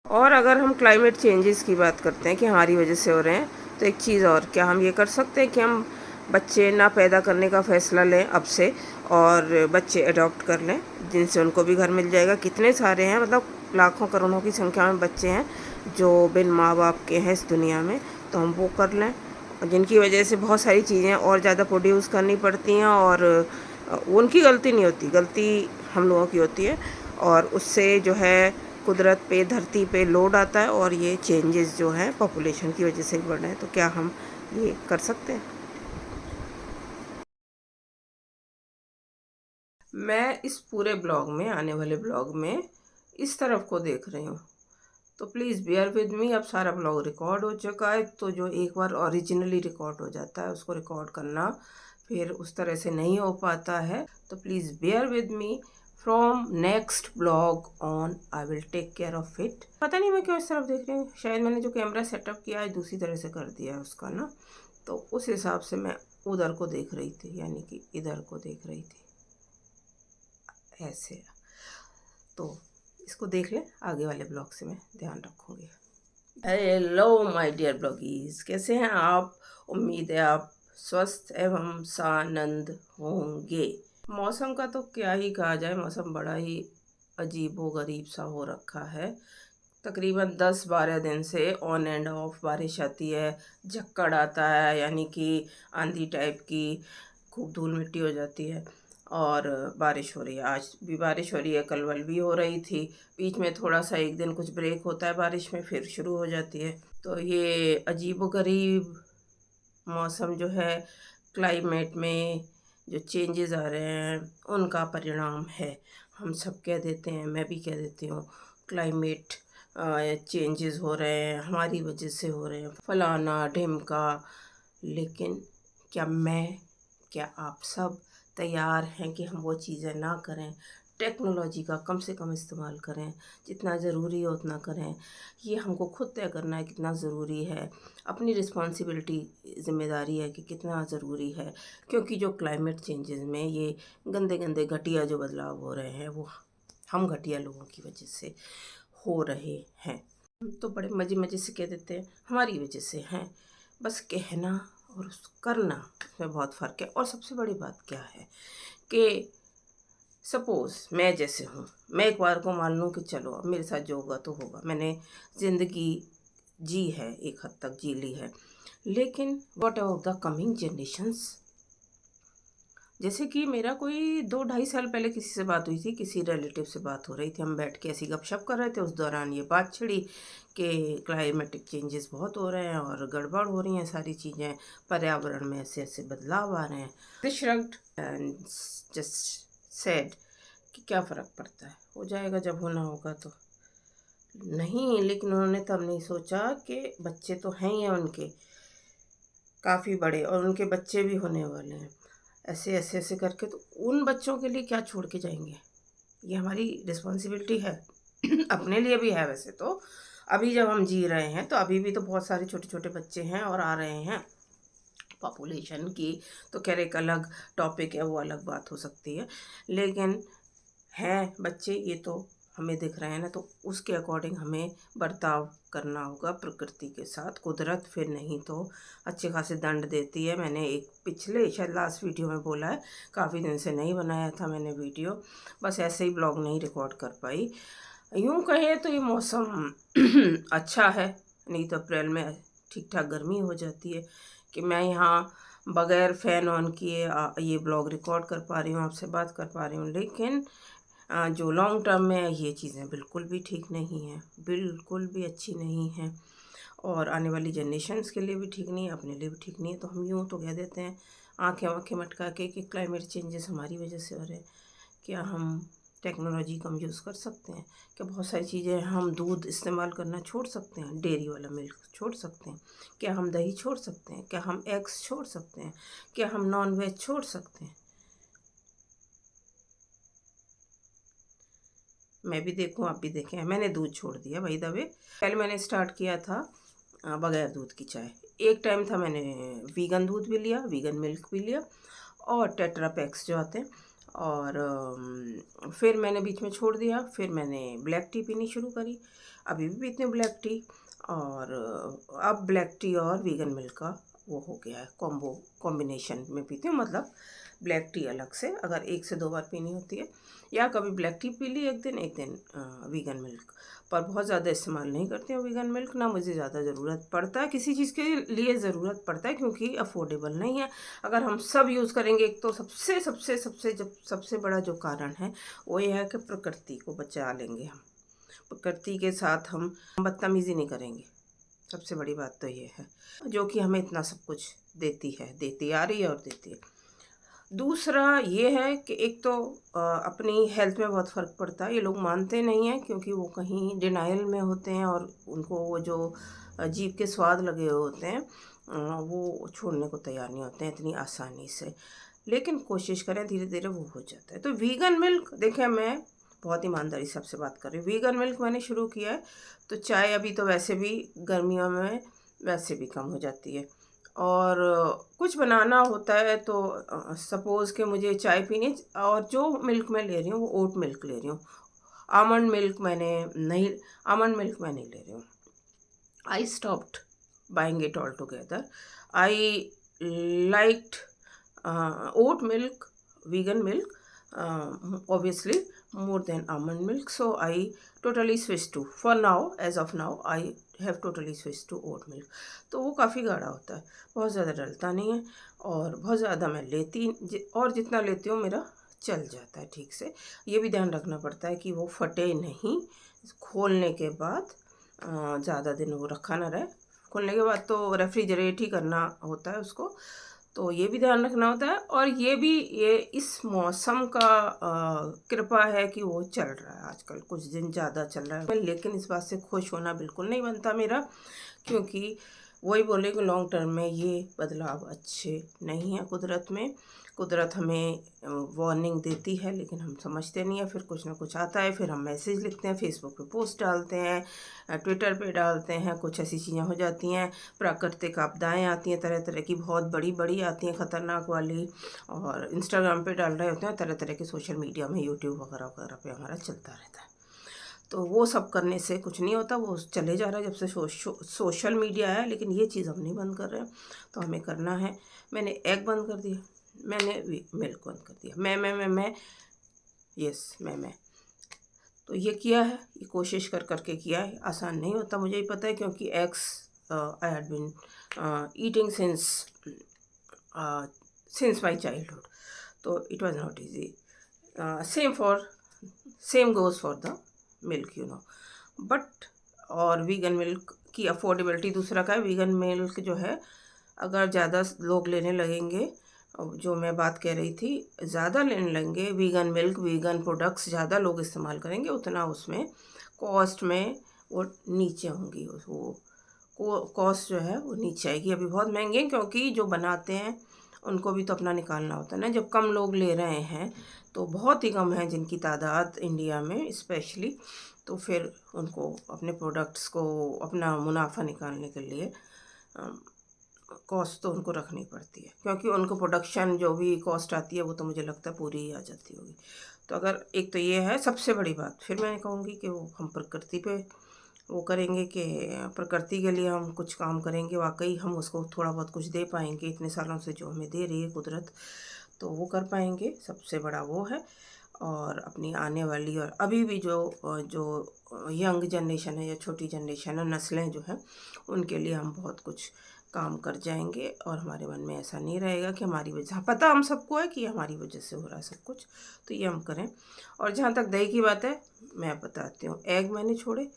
और अगर हम क्लाइमेट चेंजेस की बात करते हैं कि हमारी वजह से हो रहे हैं, तो एक चीज़ और, क्या हम ये कर सकते हैं कि हम बच्चे ना पैदा करने का फ़ैसला लें अब से, और बच्चे अडॉप्ट कर लें, जिनसे उनको भी घर मिल जाएगा। कितने सारे हैं, मतलब लाखों करोड़ों की संख्या में बच्चे हैं जो बिन माँ बाप के हैं इस दुनिया में, तो हम वो कर लें, और जिनकी वजह से बहुत सारी चीज़ें और ज़्यादा प्रोड्यूस करनी पड़ती हैं, और उनकी गलती नहीं होती, गलती हम लोगों की होती है, और उससे जो है कुदरत पे, धरती पे लोड आता है, और ये चेंजेस जो हैं पॉपुलेशन की वजह से ही बढ़ रहे हैं। तो क्या हम ये कर सकते हैं? मैं इस पूरे ब्लॉग में, आने वाले ब्लॉग में, इस तरफ को देख रही हूँ, तो प्लीज़ बियर विद मी। अब सारा ब्लॉग रिकॉर्ड हो चुका है, तो जो एक बार ओरिजिनली रिकॉर्ड हो जाता है, उसको रिकॉर्ड करना फिर उस तरह से नहीं हो पाता है। तो please bear with me. From next blog on I will take care of it. पता नहीं मैं क्यों इस तरफ देख रही हूँ, शायद मैंने जो कैमरा सेटअप किया है दूसरी तरह से कर दिया है उसका ना, तो उस हिसाब से मैं उधर को देख रही थी, यानी कि इधर को देख रही थी, ऐसे। तो इसको देख लें, आगे वाले ब्लॉग से मैं ध्यान रखूँगी। हेलो माय डियर ब्लॉगीज, कैसे हैं आप? उम्मीद है आप स्वस्थ एवं सानंद होंगे। मौसम का तो क्या ही कहा जाए, मौसम बड़ा ही अजीबो गरीब सा हो रखा है। तकरीबन 10-12 दिन से ऑन एंड ऑफ बारिश आती है, झक्कड़ आता है, यानी कि आंधी टाइप की, खूब धूल मिट्टी हो जाती है, और बारिश हो रही है। आज भी बारिश हो रही है, कल वल भी हो रही थी। बीच में थोड़ा सा एक दिन कुछ ब्रेक होता है बारिश में, फिर शुरू हो जाती है। तो ये अजीबोगरीब मौसम जो है, क्लाइमेट में जो चेंजेस आ रहे हैं उनका परिणाम है। हम सब कह देते हैं, मैं भी कह देती हूँ, क्लाइमेट चेंजेस हो रहे हैं, हमारी वजह से हो रहे हैं, फलाना ढिमका। लेकिन क्या आप सब तैयार हैं कि हम वो चीज़ें ना करें? टेक्नोलॉजी का कम से कम इस्तेमाल करें, जितना ज़रूरी है उतना करें। ये हमको खुद तय करना है कितना ज़रूरी है, अपनी रिस्पॉन्सिबिलिटी, ज़िम्मेदारी है कि कितना ज़रूरी है। क्योंकि जो क्लाइमेट चेंजेस में ये गंदे गंदे घटिया जो बदलाव हो रहे हैं, वो हम घटिया लोगों की वजह से हो रहे हैं। हम तो बड़े मज़े मज़े से कह देते हैं हमारी वजह से हैं, बस कहना और करना में बहुत फ़र्क है। और सबसे बड़ी बात क्या है कि सपोज़ मैं जैसे हूँ, मैं एक बार को मान लूँ कि चलो अब मेरे साथ जो होगा तो होगा, मैंने ज़िंदगी जी है, एक हद तक जी ली है, लेकिन what about the coming generations? जैसे कि मेरा कोई 2-2.5 साल पहले किसी से बात हुई थी, किसी रिलेटिव से बात हो रही थी, हम बैठ के ऐसी गपशप कर रहे थे, उस दौरान ये बात छिड़ी कि क्लाइमेटिक चेंजेस बहुत हो रहे हैं और गड़बड़ हो रही हैं सारी चीज़ें, पर्यावरण में ऐसे ऐसे बदलाव आ रहे हैं। दे श्रग्ड एंड जस्ट सेड कि क्या फ़र्क पड़ता है, हो जाएगा जब होना होगा तो। नहीं, लेकिन उन्होंने तब नहीं सोचा कि बच्चे तो हैं ही हैं उनके, काफ़ी बड़े, और उनके बच्चे भी होने वाले हैं। ऐसे ऐसे ऐसे करके तो उन बच्चों के लिए क्या छोड़ के जाएंगे? ये हमारी रिस्पॉन्सिबिलिटी है। अपने लिए भी है वैसे तो। अभी जब हम जी रहे हैं तो अभी भी तो बहुत सारे छोटे छोटे बच्चे हैं और आ रहे हैं। पॉपुलेशन की तो खैर एक अलग टॉपिक है, वो अलग बात हो सकती है, लेकिन हैं बच्चे, ये तो हमें दिख रहे हैं ना, तो उसके अकॉर्डिंग हमें बर्ताव करना होगा प्रकृति के साथ। कुदरत फिर नहीं तो अच्छे खासे दंड देती है। मैंने एक पिछले शायद लास्ट वीडियो में बोला है, काफ़ी दिन से नहीं बनाया था मैंने वीडियो, बस ऐसे ही ब्लॉग नहीं रिकॉर्ड कर पाई। यूँ कहें तो ये मौसम अच्छा है, नहीं तो अप्रैल में ठीक ठाक गर्मी हो जाती है कि मैं यहाँ बगैर फ़ैन ऑन किए ये ब्लॉग रिकॉर्ड कर पा रही हूँ, आपसे बात कर पा रही हूँ। लेकिन जो लॉन्ग टर्म में ये चीज़ें बिल्कुल भी ठीक नहीं हैं, बिल्कुल भी अच्छी नहीं हैं, और आने वाली जनरेशन्स के लिए भी ठीक नहीं है, अपने लिए भी ठीक नहीं है। तो हम यूँ तो कह देते हैं आंखें आंखें मटका के कि क्लाइमेट चेंजेस हमारी वजह से हो रहे हैं। क्या हम टेक्नोलॉजी कम यूज़ कर सकते हैं? क्या बहुत सारी चीज़ें, हम दूध इस्तेमाल करना छोड़ सकते हैं, डेयरी वाला मिल्क छोड़ सकते हैं? क्या हम दही छोड़ सकते हैं? क्या हम एग्स छोड़ सकते हैं? क्या हम नॉन वेज छोड़ सकते हैं? मैं भी देखूं, आप भी देखें, मैंने दूध छोड़ दिया भाई दबे। पहले मैंने स्टार्ट किया था बगैर दूध की चाय। एक टाइम था मैंने वीगन दूध भी लिया, वीगन मिल्क भी लिया, और टेट्रा पैक्स जो आते हैं, और फिर मैंने बीच में छोड़ दिया। फिर मैंने ब्लैक टी पीनी शुरू करी, अभी भी पीती हूँ ब्लैक टी। और अब ब्लैक टी और वीगन मिल्क का वो हो गया है, कॉम्बिनेशन में पीती हूँ। मतलब ब्लैक टी अलग से अगर 1 से 2 बार पीनी होती है, या कभी ब्लैक टी पी ली एक दिन वीगन मिल्क। पर बहुत ज़्यादा इस्तेमाल नहीं करती हूँ वीगन मिल्क, ना मुझे ज़्यादा ज़रूरत पड़ता है, किसी चीज़ के लिए ज़रूरत पड़ता है क्योंकि अफोर्डेबल नहीं है। अगर हम सब यूज़ करेंगे, एक तो सबसे बड़ा जो कारण है वो ये है कि प्रकृति को बचा लेंगे हम, प्रकृति के साथ हम बदतमीज़ी नहीं करेंगे। सबसे बड़ी बात तो ये है, जो कि हमें इतना सब कुछ देती आ रही है और देती है। दूसरा ये है कि एक तो अपनी हेल्थ में बहुत फ़र्क पड़ता है। ये लोग मानते नहीं हैं क्योंकि वो कहीं डिनायल में होते हैं और उनको वो जो जीभ के स्वाद लगे हुए होते हैं वो छोड़ने को तैयार नहीं होते हैं इतनी आसानी से। लेकिन कोशिश करें, धीरे धीरे वो हो जाता है। तो वीगन मिल्क, देखें मैं बहुत ईमानदारी से आपसे बात कर रही हूँ, वीगन मिल्क मैंने शुरू किया है। तो चाय अभी तो वैसे भी गर्मियों में वैसे भी कम हो जाती है, और कुछ बनाना होता है तो सपोज़ कि मुझे चाय पीनी, और जो मिल्क मैं ले रही हूँ वो ओट मिल्क ले रही हूँ। आमंड मिल्क मैं नहीं ले रही हूँ। I stopped buying it all together. I liked oat milk, vegan milk, obviously more than almond milk. So I totally switched to, for now, as of now, I have totally switched to oat milk. तो वो काफ़ी गाढ़ा होता है, बहुत ज़्यादा डलता नहीं है, और बहुत ज़्यादा मैं और जितना लेती हूँ मेरा चल जाता है ठीक से। ये भी ध्यान रखना पड़ता है कि वो फटे नहीं, खोलने के बाद ज़्यादा दिन वो रखा ना रहे। खोलने के बाद तो रेफ्रिजरेट ही करना होता है उसको, तो ये भी ध्यान रखना होता है। और ये इस मौसम का कृपा है कि वो चल रहा है आजकल, कुछ दिन ज़्यादा चल रहा है। लेकिन इस बात से खुश होना बिल्कुल नहीं बनता मेरा, क्योंकि वही बोले कि लॉन्ग टर्म में ये बदलाव अच्छे नहीं हैं कुदरत में। कुदरत हमें वार्निंग देती है लेकिन हम समझते नहीं है, फिर कुछ ना कुछ आता है, फिर हम मैसेज लिखते हैं, फेसबुक पे पोस्ट डालते हैं, ट्विटर पे डालते हैं, कुछ ऐसी चीज़ें हो जाती हैं। प्राकृतिक आपदाएं आती हैं, तरह तरह की बहुत बड़ी बड़ी आती हैं, ख़तरनाक वाली, और इंस्टाग्राम पे डाल रहे होते हैं, तरह तरह के सोशल मीडिया में, यूट्यूब वगैरह वगैरह पे हमारा चलता रहता है। तो वो सब करने से कुछ नहीं होता, वो चले जा रहा है जब से सोशल मीडिया है। लेकिन ये चीज़ हम नहीं बंद कर रहे हैं, तो हमें करना है। मैंने एग बंद कर दिया, मैंने मिल्क बंद कर दिया, मैं यस मैं तो ये किया है, ये कोशिश कर करके किया है। आसान नहीं होता, मुझे ही पता है, क्योंकि eggs I had been eating since my childhood, तो it was not easy. Same goes for the milk, you know, but और वीगन मिल्क की अफोर्डेबिलिटी, दूसरा का है वीगन मिल्क जो है, अगर ज़्यादा लोग लेने लगेंगे, जो मैं बात कह रही थी, ज़्यादा लेने लगेंगे वीगन मिल्क, वीगन प्रोडक्ट्स ज़्यादा लोग इस्तेमाल करेंगे, उतना उसमें कॉस्ट में वो नीचे होंगी, वो कॉस्ट जो है वो नीचे आएगी। अभी बहुत महंगे हैं क्योंकि जो बनाते हैं उनको भी तो अपना निकालना होता है ना। जब कम लोग ले रहे हैं तो बहुत ही कम है जिनकी तादाद इंडिया में स्पेशली, तो फिर उनको अपने प्रोडक्ट्स को अपना मुनाफा निकालने के लिए कॉस्ट तो उनको रखनी पड़ती है, क्योंकि उनको प्रोडक्शन जो भी कॉस्ट आती है वो तो मुझे लगता है पूरी ही आ जाती होगी। तो अगर एक तो ये है सबसे बड़ी बात, फिर मैं कहूँगी कि वो हम प्रकृति पे वो करेंगे, कि प्रकृति के लिए हम कुछ काम करेंगे, वाकई हम उसको थोड़ा बहुत कुछ दे पाएंगे, इतने सालों से जो हमें दे रही है कुदरत, तो वो कर पाएंगे, सबसे बड़ा वो है। और अपनी आने वाली और अभी भी जो यंग जनरेशन है या छोटी जनरेशन है, नस्लें जो हैं, उनके लिए हम बहुत कुछ काम कर जाएंगे, और हमारे मन में ऐसा नहीं रहेगा कि हमारी वजह, पता हम सबको है कि हमारी वजह से हो रहा है सब कुछ, तो ये हम करें। और जहाँ तक दही की बात है, मैं बताती हूँ, एग मैंने छोड़े,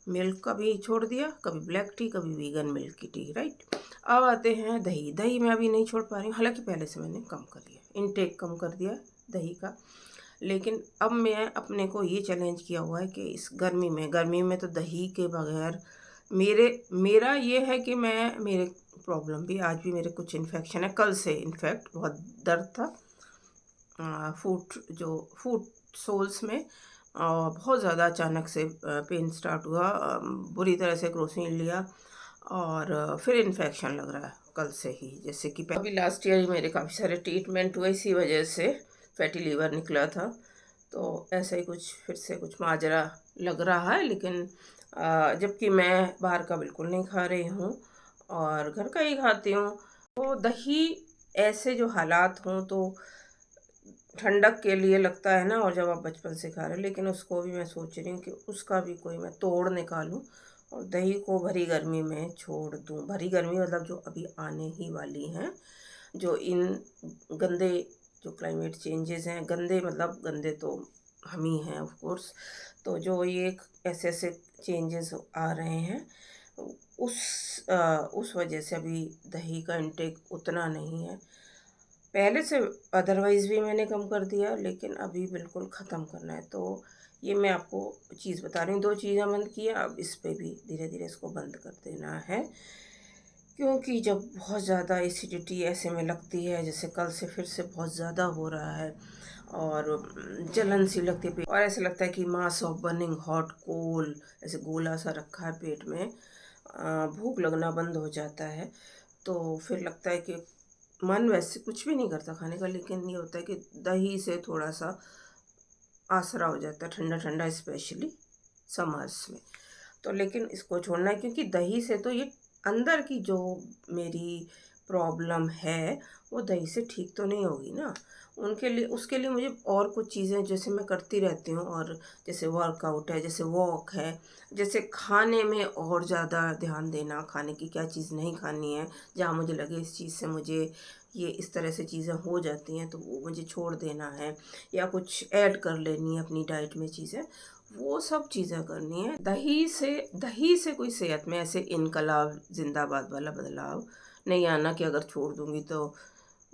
मिल्क का भी छोड़ दिया, कभी ब्लैक टी, कभी वीगन मिल्क की टी, राइट। अब आते हैं दही मैं अभी नहीं छोड़ पा रही हूँ, हालांकि पहले से मैंने कम कर दिया, इनटेक कम कर दिया दही का। लेकिन अब मैं अपने को ये चैलेंज किया हुआ है कि इस गर्मी में तो दही के बगैर मेरा ये है कि मेरे प्रॉब्लम भी, आज भी मेरे कुछ इन्फेक्शन है, कल से इनफैक्ट बहुत दर्द था फुट सोल्स में, बहुत ज़्यादा अचानक से पेन स्टार्ट हुआ, बुरी तरह से क्रोसिन लिया, और फिर इन्फेक्शन लग रहा है कल से ही, जैसे कि अभी लास्ट ईयर ही मेरे काफ़ी सारे ट्रीटमेंट हुए इसी वजह से। फैटी लीवर निकला था। तो ऐसा ही कुछ फिर से कुछ माजरा लग रहा है, लेकिन जबकि मैं बाहर का बिल्कुल नहीं खा रही हूँ और घर का ही खाती हूँ। तो दही ऐसे जो हालात हों तो ठंडक के लिए लगता है ना, और जब आप बचपन से खा रहे हो, लेकिन उसको भी मैं सोच रही हूँ कि उसका भी कोई मैं तोड़ निकालूं और दही को भरी गर्मी में छोड़ दूं। भरी गर्मी मतलब जो अभी आने ही वाली हैं, जो इन गंदे जो क्लाइमेट चेंजेस हैं, गंदे मतलब गंदे तो हम ही हैं ऑफ कोर्स, तो जो ये ऐसे ऐसे चेंजेस आ रहे हैं उस वजह से अभी दही का इंटेक उतना नहीं है पहले से। अदरवाइज़ भी मैंने कम कर दिया, लेकिन अभी बिल्कुल ख़त्म करना है। तो ये मैं आपको चीज़ बता रही हूँ, 2 चीज़ें बंद की हैं, अब इस पे भी धीरे धीरे इसको बंद कर देना है। क्योंकि जब बहुत ज़्यादा एसिडिटी ऐसे में लगती है, जैसे कल से फिर से बहुत ज़्यादा हो रहा है और जलन सी लगती है पेट, और ऐसा लगता है कि मास ऑफ बर्निंग हॉट कोल, ऐसे गोला सा रखा है पेट में, भूख लगना बंद हो जाता है। तो फिर लगता है कि मन वैसे कुछ भी नहीं करता खाने का, लेकिन ये होता है कि दही से थोड़ा सा आसरा हो जाता है, ठंडा ठंडा स्पेशली समर्स में। तो लेकिन इसको छोड़ना है, क्योंकि दही से तो ये अंदर की जो मेरी प्रॉब्लम है वो दही से ठीक तो नहीं होगी ना। उनके लिए उसके लिए मुझे और कुछ चीज़ें जैसे मैं करती रहती हूँ, और जैसे वर्कआउट है, जैसे वॉक है, जैसे खाने में और ज़्यादा ध्यान देना, खाने की क्या चीज़ नहीं खानी है, जहाँ मुझे लगे इस चीज़ से मुझे ये इस तरह से चीज़ें हो जाती हैं तो वो मुझे छोड़ देना है, या कुछ ऐड कर लेनी है अपनी डाइट में चीज़ें, वो सब चीज़ें करनी है। दही से कोई सेहत में ऐसे इनकलाब जिंदाबाद वाला बदलाव नहीं आना कि अगर छोड़ दूंगी तो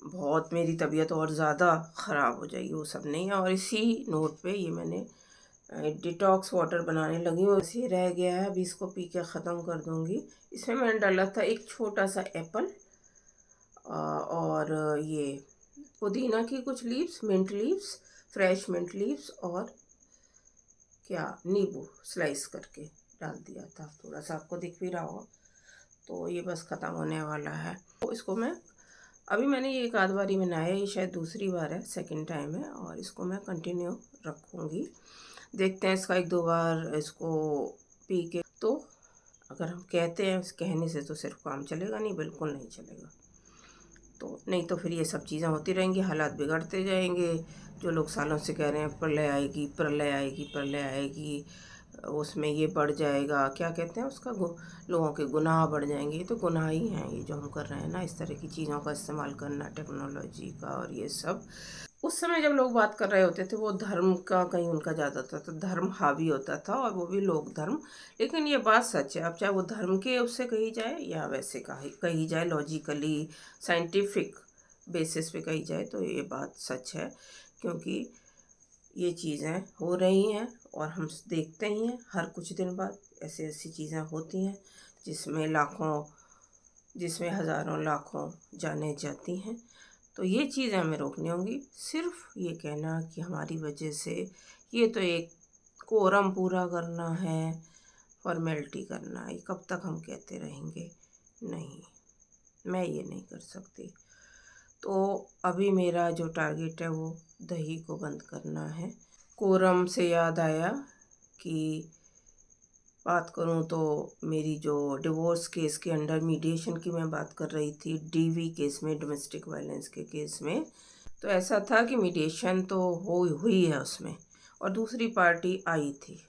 बहुत मेरी तबीयत और ज़्यादा ख़राब हो जाएगी, वो सब नहीं है। और इसी नोट पे ये मैंने डिटॉक्स वाटर बनाने लगी हूँ, इसी रह गया है, अभी इसको पी के ख़त्म कर दूंगी। इसमें मैंने डाला था एक छोटा सा एप्पल और ये पुदीना की कुछ leaves, mint leaves, fresh mint leaves, और क्या नींबू स्लाइस करके डाल दिया था, थोड़ा सा आपको दिख भी रहा होगा। तो ये बस ख़त्म होने वाला है। तो इसको मैं अभी मैंने ये एक आध बारी बनाया, ये शायद दूसरी बार है, सेकंड टाइम है, और इसको मैं कंटिन्यू रखूँगी। देखते हैं इसका 1-2 बार इसको पी के, तो अगर हम कहते हैं, उस कहने से तो सिर्फ काम चलेगा नहीं, बिल्कुल नहीं चलेगा। तो नहीं तो फिर ये सब चीज़ें होती रहेंगी, हालात बिगड़ते जाएंगे। जो लोग सालों से कह रहे हैं प्रलय आएगी, प्रलय आएगी, प्रलय आएगी, उसमें ये बढ़ जाएगा, क्या कहते हैं उसका, लोगों के गुनाह बढ़ जाएंगे। ये तो गुनाह ही हैं ये जो हम कर रहे हैं ना, इस तरह की चीज़ों का इस्तेमाल करना, टेक्नोलॉजी का, और ये सब। उस समय जब लोग बात कर रहे होते थे वो धर्म का कहीं उनका ज़्यादा होता था, धर्म हावी होता था, और वो भी लोक धर्म। लेकिन ये बात सच है, अब चाहे वो धर्म के उससे कही जाए या वैसे कही जाए, लॉजिकली साइंटिफिक बेसिस पे कही जाए, तो ये बात सच है। क्योंकि ये चीज़ें हो रही हैं और हम देखते ही हैं, हर कुछ दिन बाद ऐसी ऐसी चीज़ें होती हैं जिसमें हज़ारों लाखों जाने जाती हैं। तो ये चीज़ें हमें रोकनी होंगी। सिर्फ ये कहना कि हमारी वजह से ये तो एक कोरम पूरा करना है, फॉर्मेलिटी करना है, ये कब तक हम कहते रहेंगे? नहीं, मैं ये नहीं कर सकती। तो अभी मेरा जो टारगेट है वो दही को बंद करना है। कोरम से याद आया कि बात करूं तो मेरी जो डिवोर्स केस के अंडर मीडिएशन की मैं बात कर रही थी, डीवी केस में, डोमेस्टिक वायलेंस के केस में, तो ऐसा था कि मीडिएशन तो हुई है उसमें, और दूसरी पार्टी आई थी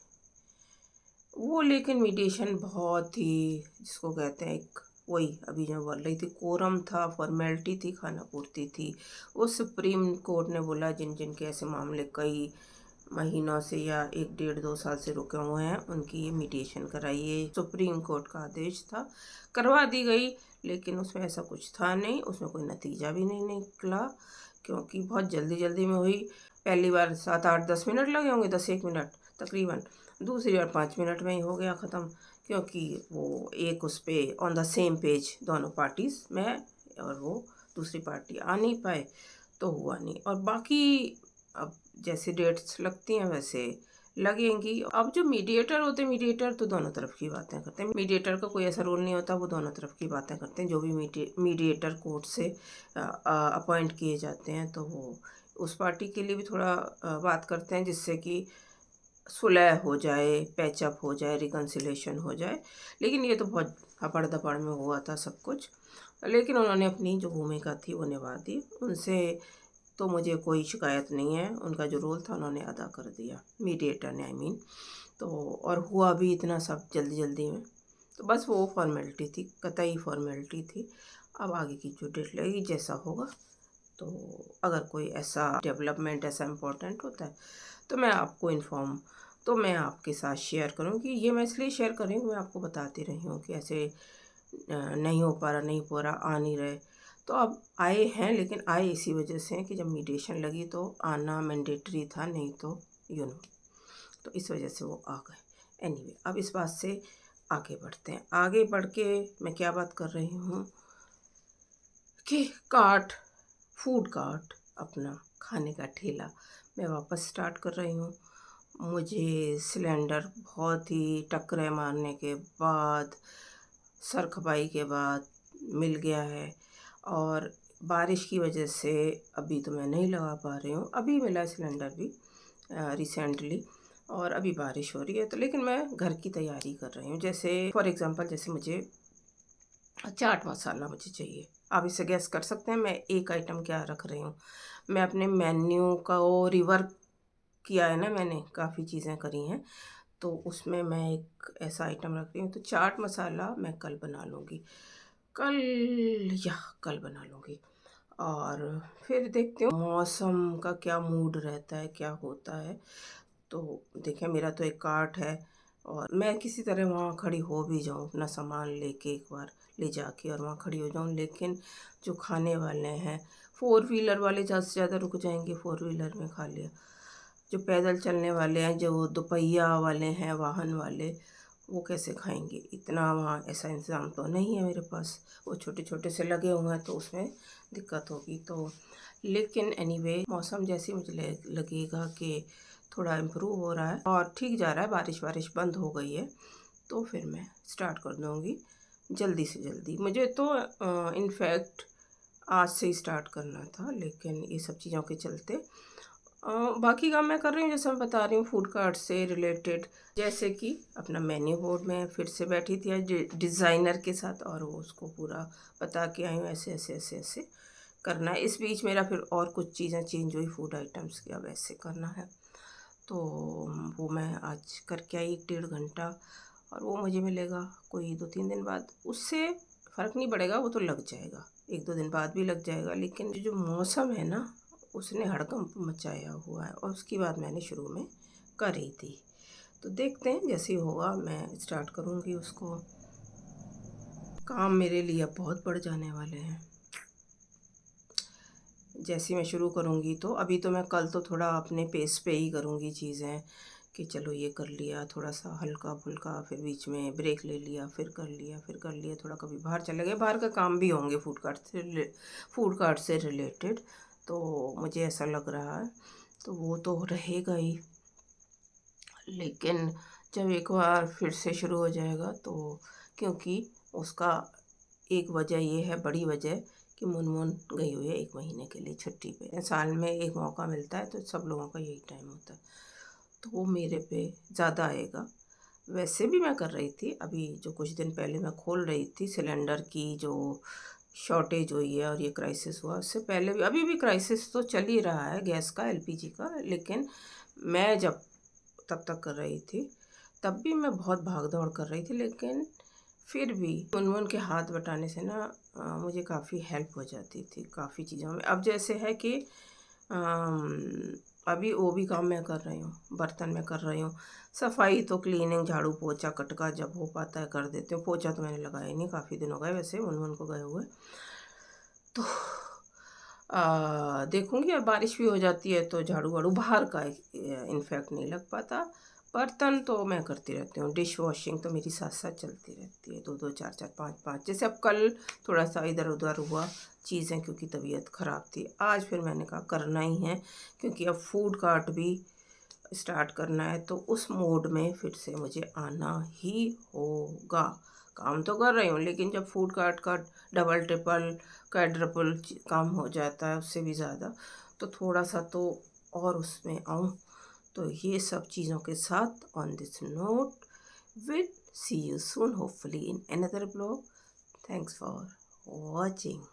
वो, लेकिन मीडिएशन बहुत ही, जिसको कहते हैं एक, वही अभी जो बोल रही थी, कोरम था, फॉर्मेलिटी थी, खाना पूर्ति थी। वो सुप्रीम कोर्ट ने बोला जिन जिन के ऐसे मामले कई महीनों से या 1-1.5-2 साल से रुके हुए हैं, उनकी ये मीडिएशन कराइए, सुप्रीम कोर्ट का आदेश था, करवा दी गई। लेकिन उसमें ऐसा कुछ था नहीं, उसमें कोई नतीजा भी नहीं निकला, क्योंकि बहुत जल्दी जल्दी में हुई। पहली बार 7-8-10 मिनट लगे होंगे, 10-1 मिनट तकरीबन, दूसरी बार 5 मिनट में ही हो गया ख़त्म, क्योंकि वो एक उस पर ऑन द सेम पेज दोनों पार्टीज़, मैं और वो दूसरी पार्टी आ नहीं पाए, तो हुआ नहीं। और बाकी अब जैसे डेट्स लगती हैं वैसे लगेंगी। अब जो मीडिएटर होते हैं, मीडिएटर तो दोनों तरफ की बातें करते हैं, मीडिएटर का कोई ऐसा रोल नहीं होता, वो दोनों तरफ की बातें करते हैं। जो भी मीडिएटर कोर्ट से अपॉइंट किए जाते हैं तो वो उस पार्टी के लिए भी थोड़ा बात करते हैं जिससे कि सुलह हो जाए, पैचअप हो जाए, रिकन्सिलेशन हो जाए। लेकिन ये तो बहुत हपड़-दपड़ में हुआ था सब कुछ। लेकिन उन्होंने अपनी जो भूमिका थी वो निभा दी। उनसे तो मुझे कोई शिकायत नहीं है, उनका जो रोल था उन्होंने अदा कर दिया, मीडिएटर ने आई मीन। तो और हुआ भी इतना सब जल्दी-जल्दी में। तो बस वो फ़ॉर्मेलिटी थी, कतई फ़ॉर्मेलिटी थी। अब आगे की जो डेट लगेगी जैसा होगा, तो अगर कोई ऐसा डेवलपमेंट ऐसा इम्पोर्टेंट होता है तो मैं आपके साथ शेयर करूँगी। ये मैं इसलिए शेयर कर रही हूँ, मैं आपको बताती रही हूँ कि ऐसे नहीं हो पा रहा, नहीं हो रहा, आ नहीं रहे। तो अब आए हैं, लेकिन आए इसी वजह से कि जब मीडिएशन लगी तो आना मैंडेटरी था, नहीं तो यू नो तो इस वजह से वो आ गए। एनीवे, अब इस बात से आगे बढ़ते हैं। आगे बढ़ के मैं क्या बात कर रही हूँ कि फूड कार्ट, अपना खाने का ठेला मैं वापस स्टार्ट कर रही हूँ। मुझे सिलेंडर बहुत ही टक्करें मारने के बाद, सर खपाई के बाद मिल गया है। और बारिश की वजह से अभी तो मैं नहीं लगा पा रही हूँ। अभी मिला है सिलेंडर भी रिसेंटली, और अभी बारिश हो रही है तो लेकिन मैं घर की तैयारी कर रही हूँ। जैसे फॉर एग्ज़ाम्पल, जैसे मुझे चाट मसाला मुझे चाहिए। आप इसे गैस कर सकते हैं मैं एक आइटम क्या रख रही हूँ। मैं अपने मेन्यू का वो रिवर्क किया है ना, मैंने काफ़ी चीज़ें करी हैं, तो उसमें मैं एक ऐसा आइटम रख रही हूँ। तो चाट मसाला मैं कल बना लूँगी, कल या कल बना लूँगी। और फिर देखती हूँ मौसम का क्या मूड रहता है, क्या होता है। तो देखिए, मेरा तो एक कार्ट है और मैं किसी तरह वहाँ खड़ी हो भी जाऊँ, अपना सामान लेके एक बार ले जाके और वहाँ खड़ी हो जाऊँ। लेकिन जो खाने वाले हैं, फोर व्हीलर वाले ज़्यादा से ज़्यादा रुक जाएंगे, फोर व्हीलर में खा लिया। जो पैदल चलने वाले हैं, जो दोपहिया वाले हैं, वाहन वाले, वो कैसे खाएंगे? इतना वहाँ ऐसा इंतज़ाम तो नहीं है मेरे पास। वो छोटे छोटे से लगे हुए हैं तो उसमें दिक्कत होगी। तो लेकिन एनीवे, मौसम जैसे मुझे लगेगा कि थोड़ा इम्प्रूव हो रहा है और ठीक जा रहा है, बारिश वारिश बंद हो गई है, तो फिर मैं स्टार्ट कर दूँगी जल्दी से जल्दी। मुझे तो इनफैक्ट आज से ही स्टार्ट करना था, लेकिन ये सब चीज़ों के चलते बाकी काम मैं कर रही हूँ, जैसे मैं बता रही हूँ फूड कार्ट से रिलेटेड। जैसे कि अपना मेन्यू बोर्ड में फिर से बैठी थी आज डिज़ाइनर के साथ, और वो उसको पूरा बता के आई हूँ ऐसे ऐसे ऐसे ऐसे करना है। इस बीच मेरा फिर और कुछ चीज़ें चेंज हुई फूड आइटम्स की, अब ऐसे करना है। तो वो मैं आज करके आई 1 डेढ़ घंटा, और वो मुझे मिलेगा कोई 2-3 दिन बाद। उससे फ़र्क नहीं पड़ेगा, वो तो लग जाएगा, 1-2 दिन बाद भी लग जाएगा। लेकिन जो मौसम है ना, उसने हड़कंप मचाया हुआ है, और उसकी बात मैंने शुरू में करी थी। तो देखते हैं, जैसे ही होगा मैं स्टार्ट करूँगी उसको। काम मेरे लिए अब बहुत बढ़ जाने वाले हैं। जैसे ही मैं शुरू करूँगी, तो अभी तो मैं कल तो थोड़ा अपने पेस पे ही करूँगी चीज़ें, कि चलो ये कर लिया थोड़ा सा हल्का-फुल्का, फिर बीच में ब्रेक ले लिया, फिर कर लिया, थोड़ा कभी बाहर चले गए। बाहर का काम भी होंगे फूड कार्ट से रिलेटेड, तो मुझे ऐसा लग रहा है, तो वो तो रहेगा ही। लेकिन जब एक बार फिर से शुरू हो जाएगा, तो क्योंकि उसका एक वजह ये है, बड़ी वजह, कि मुनमुन गई हुई है 1 महीने के लिए छुट्टी पे। साल में एक मौका मिलता है, तो सब लोगों का यही टाइम होता है, तो वो मेरे पे ज़्यादा आएगा। वैसे भी मैं कर रही थी, अभी जो कुछ दिन पहले मैं खोल रही थी सिलेंडर की जो शॉर्टेज हुई है और ये क्राइसिस हुआ, उससे पहले भी अभी भी क्राइसिस तो चल ही रहा है गैस का, एलपीजी का। लेकिन मैं जब तब तक कर रही थी, तब भी मैं बहुत भाग दौड़ कर रही थी, लेकिन फिर भी मुनमुन के हाथ बटाने से ना मुझे काफ़ी हेल्प हो जाती थी काफ़ी चीज़ों में। अब जैसे है कि अभी वो भी काम मैं कर रही हूँ, बर्तन मैं कर रही हूँ, सफाई तो क्लीनिंग, झाड़ू पोछा कटका जब हो पाता है कर देती हूँ। पोछा तो मैंने लगाया ही नहीं, काफ़ी दिन हो गए वैसे मुनमुन को गए हुए। तो देखूँगी, अब बारिश भी हो जाती है तो झाड़ू वाड़ू बाहर का इनफैक्ट नहीं लग पाता। बर्तन तो मैं करती रहती हूँ, डिश वॉशिंग तो मेरी साथ साथ चलती रहती है, 2-2 4-4 5-5। जैसे अब कल थोड़ा सा इधर उधर हुआ चीज़ें, क्योंकि तबीयत ख़राब थी। आज फिर मैंने कहा करना ही है, क्योंकि अब फूड कार्ट भी स्टार्ट करना है, तो उस मोड में फिर से मुझे आना ही होगा। काम तो कर रही हूँ, लेकिन जब फूड कार्ट का डबल ट्रिपल क्वाड्रपल काम हो जाता है, उससे भी ज़्यादा, तो थोड़ा सा तो और उसमें आऊँ। तो ये सब चीज़ों के साथ on this note will see you soon hopefully in another blog. Thanks for watching.